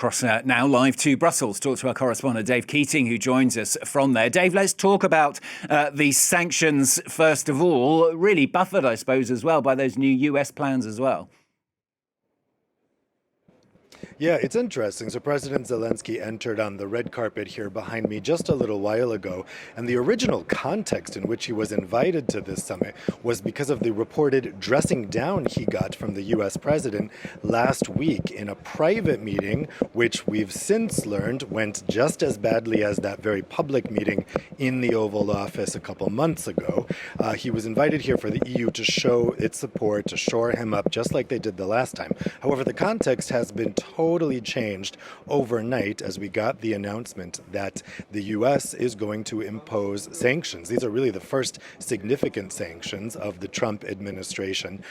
Cross now live to Brussels, talk to our correspondent Dave Keating, who joins us from there. Dave, let's talk about these sanctions first of all, really buffered, I suppose, as well by those new US plans as well. Yeah, it's interesting. So President Zelensky entered on the red carpet here behind me just a little while ago, and the original context in which he was invited to this summit was because of the reported dressing down he got from the US president last week in a private meeting, which we've since learned went just as badly as that very public meeting in the Oval Office a couple months ago. He was invited here for the EU to show its support, to shore him up, just like they did the last time. However, the context has been totally changed overnight as we got the announcement that the U.S. is going to impose sanctions. These are really the first significant sanctions of the Trump administration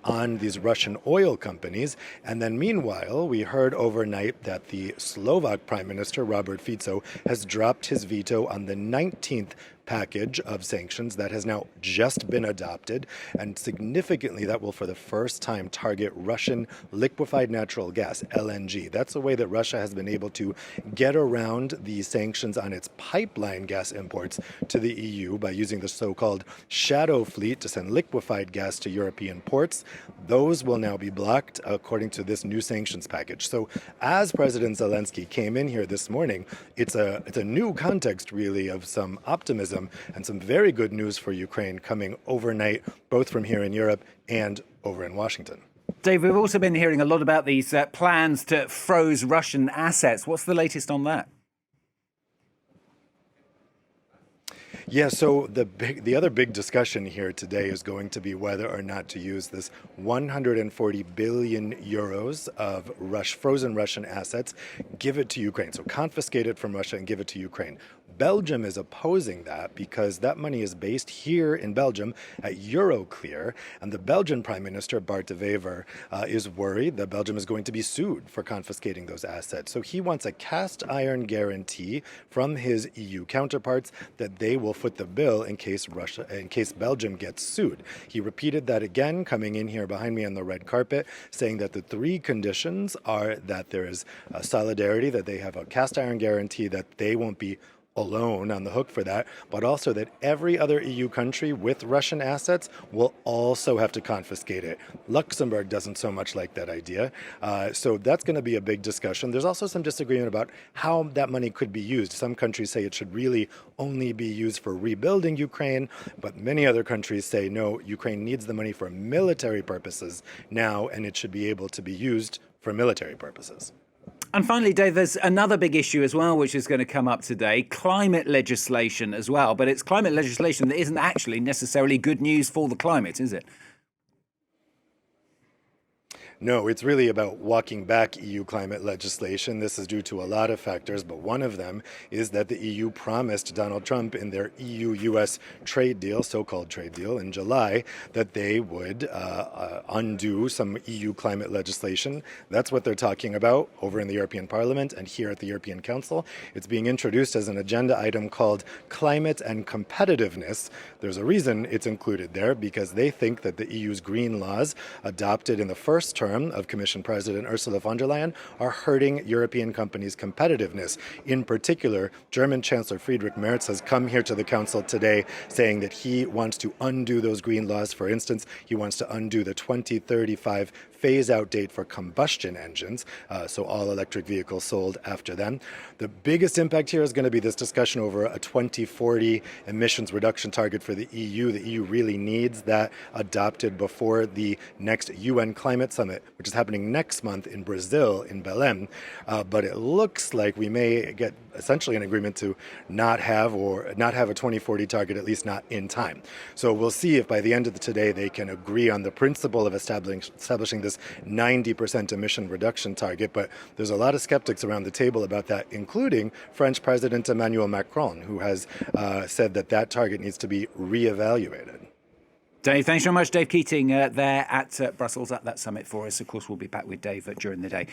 on these Russian oil companies. And then meanwhile, we heard overnight that the Slovak Prime Minister, Robert Fico, has dropped his veto on the 19th package of sanctions that has now just been adopted, and significantly that will for the first time target Russian liquefied natural gas, LNG. That's a way that Russia has been able to get around the sanctions on its pipeline gas imports to the EU by using the so-called shadow fleet to send liquefied gas to European ports. Those will now be blocked according to this new sanctions package. So as President Zelensky came in here this morning, it's a new context really of some optimism and some very good news for Ukraine coming overnight, both from here in Europe and over in Washington. Dave, we've also been hearing a lot about these plans to freeze Russian assets. What's the latest on that? Yeah, so the other big discussion here today is going to be whether or not to use this 140 billion euros of frozen Russian assets, give it to Ukraine. So confiscate it from Russia and give it to Ukraine. Belgium is opposing that because that money is based here in Belgium at Euroclear, and the Belgian Prime Minister, Bart de Wever, is worried that Belgium is going to be sued for confiscating those assets. So he wants a cast iron guarantee from his EU counterparts that they will foot the bill in case Belgium gets sued. He repeated that again, coming in here behind me on the red carpet, saying that the three conditions are that there is solidarity, that they have a cast iron guarantee that they won't be alone on the hook for that, but also that every other EU country with Russian assets will also have to confiscate it. Luxembourg doesn't so much like that idea. So that's going to be a big discussion. There's also some disagreement about how that money could be used. Some countries say it should really only be used for rebuilding Ukraine, but many other countries say, no, Ukraine needs the money for military purposes now, and it should be able to be used for military purposes. And finally, Dave, there's another big issue as well, which is going to come up today, climate legislation as well. But it's climate legislation that isn't actually necessarily good news for the climate, is it? No, it's really about walking back EU climate legislation. This is due to a lot of factors, but one of them is that the EU promised Donald Trump in their EU-US trade deal, so-called trade deal, in July, that they would undo some EU climate legislation. That's what they're talking about over in the European Parliament and here at the European Council. It's being introduced as an agenda item called Climate and Competitiveness. There's a reason it's included there, because they think that the EU's green laws adopted in the first term of Commission President Ursula von der Leyen are hurting European companies' competitiveness. In particular, German Chancellor Friedrich Merz has come here to the Council today saying that he wants to undo those green laws. For instance, he wants to undo the 2035 phase-out date for combustion engines, so all electric vehicles sold after then. The biggest impact here is going to be this discussion over a 2040 emissions reduction target for the EU. The EU really needs that adopted before the next UN climate summit, which is happening next month in Brazil, in Belém. But it looks like we may get essentially an agreement to not have a 2040 target, at least not in time. So we'll see if by the end of today they can agree on the principle of establishing this 90% emission reduction target. But there's a lot of skeptics around the table about that, including French President Emmanuel Macron, who has said that that target needs to be reevaluated. Dave, thanks so much. Dave Keating there at Brussels at that summit for us. Of course, we'll be back with Dave during the day.